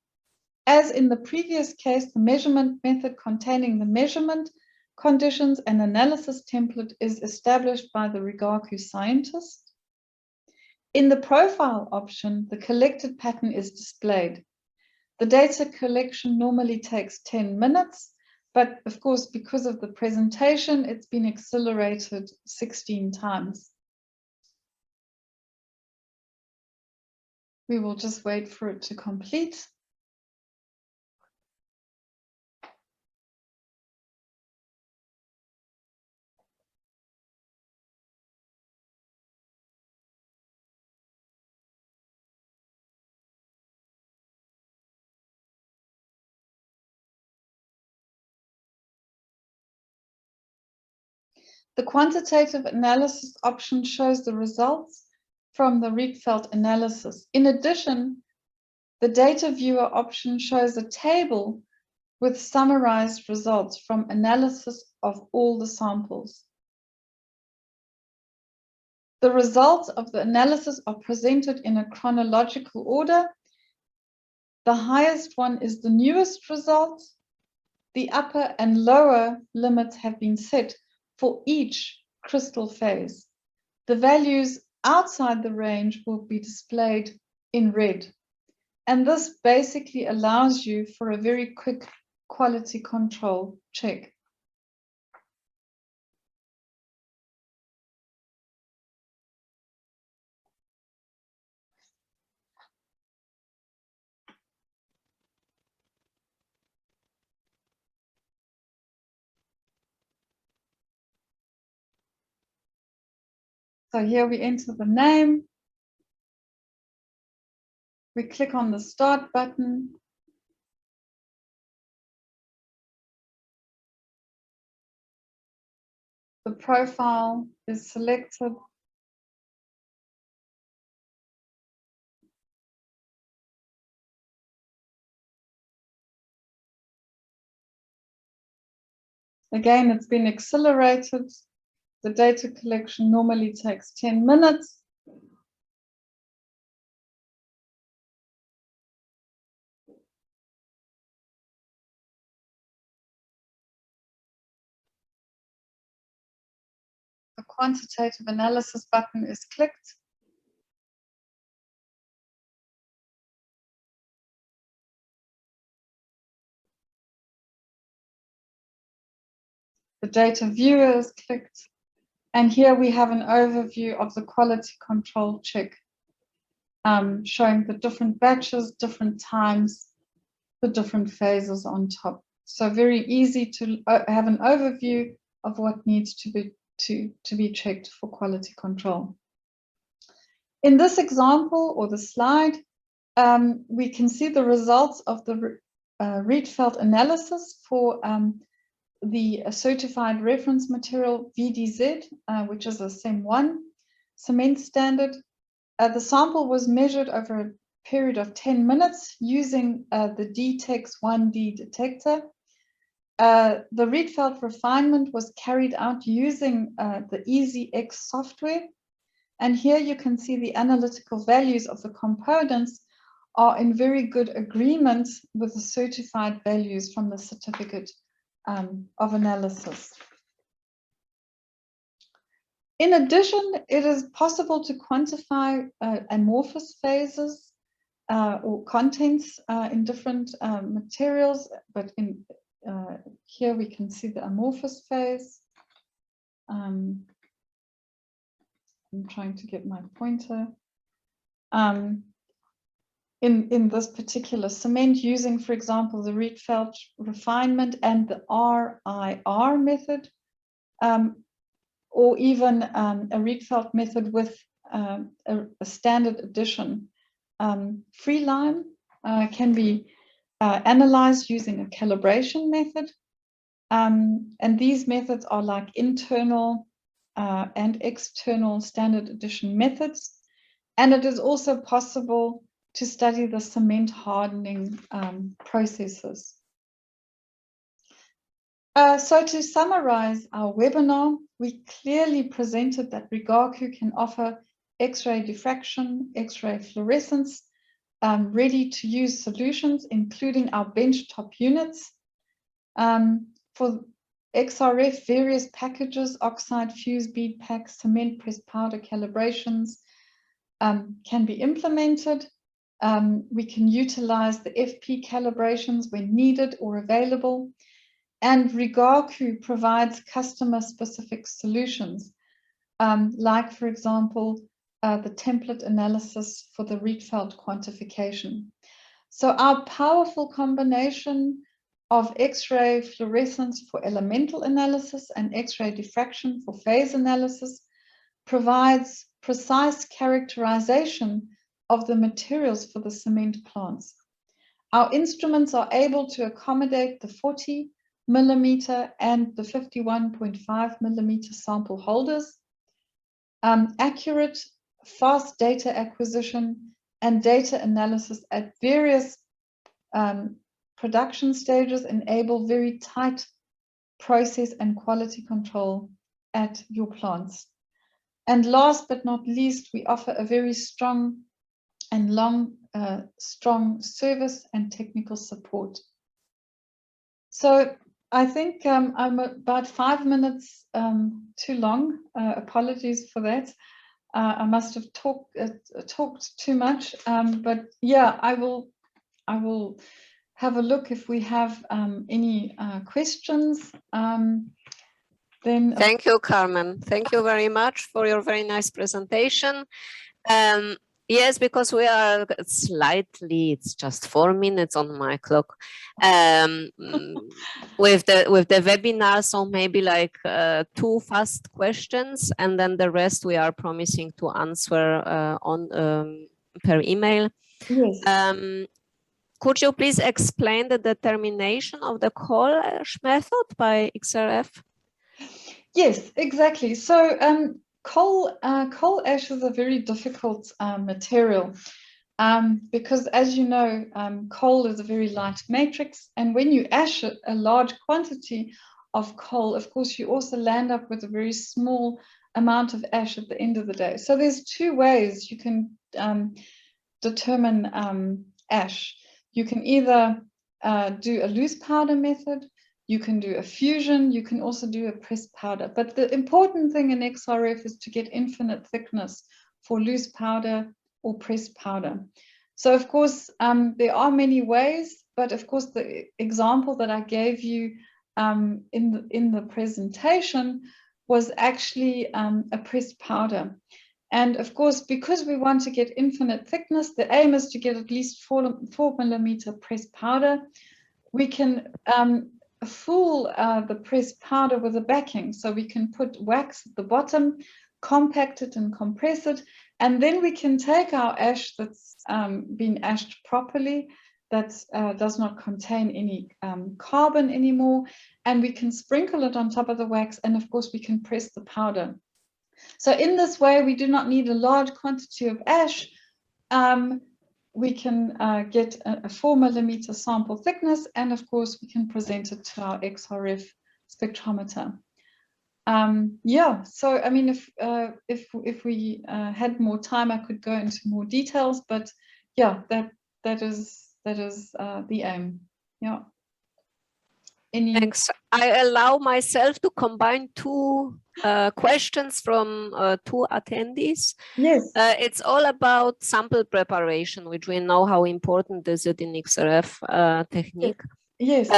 As in the previous case, the measurement method containing the measurement conditions and analysis template is established by the Rigaku scientist. In the profile option, the collected pattern is displayed. The data collection normally takes 10 minutes, but of course, because of the presentation, it's been accelerated 16 times. We will just wait for it to complete. The quantitative analysis option shows the results from the Rietveld analysis. In addition, the data viewer option shows a table with summarized results from analysis of all the samples. The results of the analysis are presented in a chronological order. The highest one is the newest result. The upper and lower limits have been set for each crystal phase. The values outside the range will be displayed in red. And this basically allows you for a very quick quality control check. So here we enter the name. We click on the start button. The profile is selected. Again, it's been accelerated. The data collection normally takes 10 minutes. The quantitative analysis button is clicked. The data viewer is clicked. And here we have an overview of the quality control check, showing the different batches, different times, the different phases on top. So very easy to have an overview of what needs to be checked for quality control. In this example or the slide, we can see the results of the Rietveld analysis for the certified reference material VDZ, which is a CEM1 cement standard. The sample was measured over a period of 10 minutes using the DTEX1D detector. The Rietveld refinement was carried out using the EasyX software. And here you can see the analytical values of the components are in very good agreement with the certified values from the certificate of analysis. In addition, it is possible to quantify amorphous phases or contents in different materials, but here we can see the amorphous phase. I'm trying to get my pointer. In this particular cement, using, for example, the Rietveld refinement and the RIR method, or even a Rietveld method with a standard addition. Free lime can be analyzed using a calibration method. And these methods are like internal and external standard addition methods. And it is also possible to study the cement hardening processes. So to summarize our webinar, we clearly presented that Rigaku can offer X-ray diffraction, X-ray fluorescence, ready-to-use solutions, including our benchtop units. For XRF, various packages, oxide, fuse, bead packs, cement, pressed powder calibrations can be implemented. We can utilize the FP calibrations when needed or available. And Rigaku provides customer-specific solutions, like, for example, the template analysis for the Rietveld quantification. So our powerful combination of X-ray fluorescence for elemental analysis and X-ray diffraction for phase analysis provides precise characterization of the materials for the cement plants. Our instruments are able to accommodate the 40 millimeter and the 51.5 millimeter sample holders. Accurate, fast data acquisition and data analysis at various production stages enable very tight process and quality control at your plants. And last but not least, we offer a very strong and strong service and technical support. So I think I'm about 5 minutes too long. Apologies for that. I must have talked too much, but yeah, I will have a look if we have any questions. Then thank you, Carmen. Thank you very much for your very nice presentation. Yes, because we are slightly, it's just 4 minutes on my clock with the webinar. So maybe like 2 fast questions, and then the rest we are promising to answer on per email. Yes. Could you please explain the determination of the Kohl-Ash method by XRF? Yes, exactly. So coal ash is a very difficult material because, as you know, coal is a very light matrix, and when you ash a large quantity of coal, of course, you also land up with a very small amount of ash at the end of the day. So there's 2 ways you can determine ash. You can either do a loose powder method, you can do a fusion, you can also do a pressed powder. But the important thing in XRF is to get infinite thickness for loose powder or pressed powder. So of course, there are many ways, but of course the example that I gave you in the presentation was actually a pressed powder. And of course, because we want to get infinite thickness, the aim is to get at least 4 millimeter pressed powder. We can fool the pressed powder with a backing. So we can put wax at the bottom, compact it and compress it. And then we can take our ash that's been ashed properly, that does not contain any carbon anymore, and we can sprinkle it on top of the wax. And of course, we can press the powder. So in this way, we do not need a large quantity of ash. We can get a 4 millimeter sample thickness, and of course, we can present it to our XRF spectrometer. Yeah, so I mean, if we had more time, I could go into more details, but yeah, that is the aim. Yeah. Thanks. I allow myself to combine 2 questions from 2 attendees. Yes. It's all about sample preparation, which we know how important is it in XRF technique. Yes.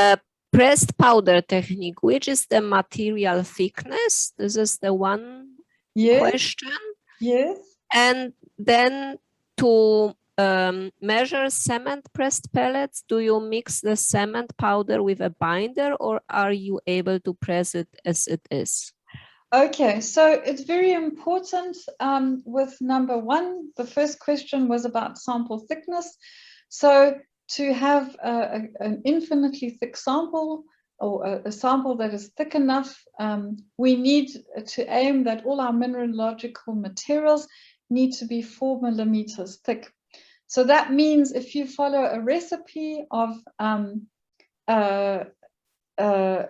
Pressed powder technique, which is the material thickness? This is the one question. Yes. And then to measure cement pressed pellets, do you mix the cement powder with a binder, or are you able to press it as it is? Okay, so it's very important with number 1. The first question was about sample thickness. So to have an infinitely thick sample, or a sample that is thick enough, we need to aim that all our mineralogical materials need to be 4 millimeters thick. So that means if you follow a recipe of a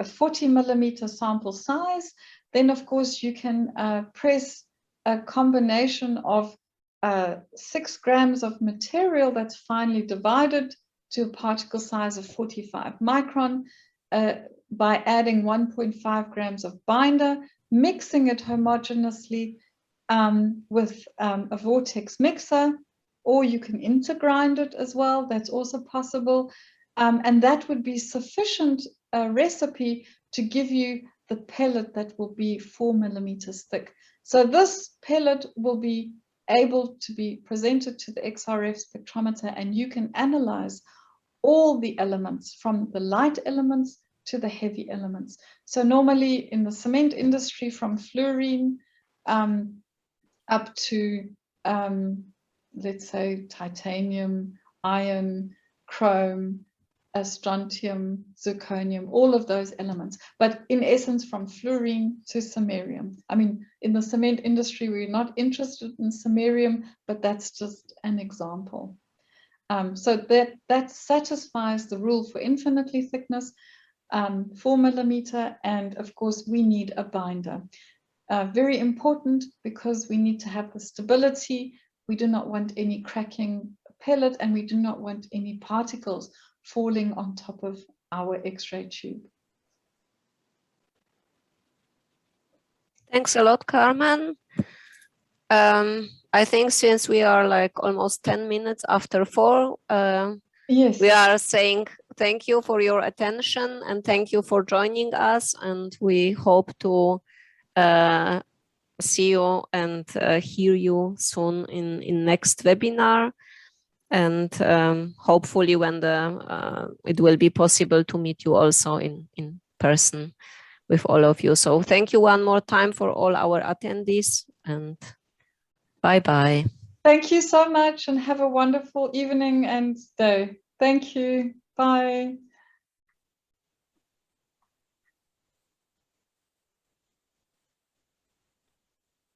40 millimeter sample size, then of course you can press a combination of 6 grams of material that's finely divided to a particle size of 45 micron by adding 1.5 grams of binder, mixing it homogeneously with a vortex mixer, or you can intergrind it as well. That's also possible. And that would be sufficient recipe to give you the pellet that will be 4 millimeters thick. So this pellet will be able to be presented to the XRF spectrometer, and you can analyze all the elements, from the light elements to the heavy elements. So normally in the cement industry, from fluorine up to let's say titanium, iron, chrome, strontium, zirconium, all of those elements. But in essence, from fluorine to samarium. I mean, in the cement industry, we're not interested in samarium, but that's just an example. So that satisfies the rule for infinitely thickness, 4 millimeter, and of course we need a binder. Very important, because we need to have the stability. We do not want any cracking pellet, and we do not want any particles falling on top of our X-ray tube. Thanks a lot, Carmen. I think since we are like almost 10 minutes after 4, yes, we are saying thank you for your attention and thank you for joining us, and we hope to see you and hear you soon in next webinar. And hopefully when it will be possible to meet you also in person with all of you. So thank you one more time for all our attendees, and bye-bye. Thank you so much and have a wonderful evening and day. Thank you. Bye.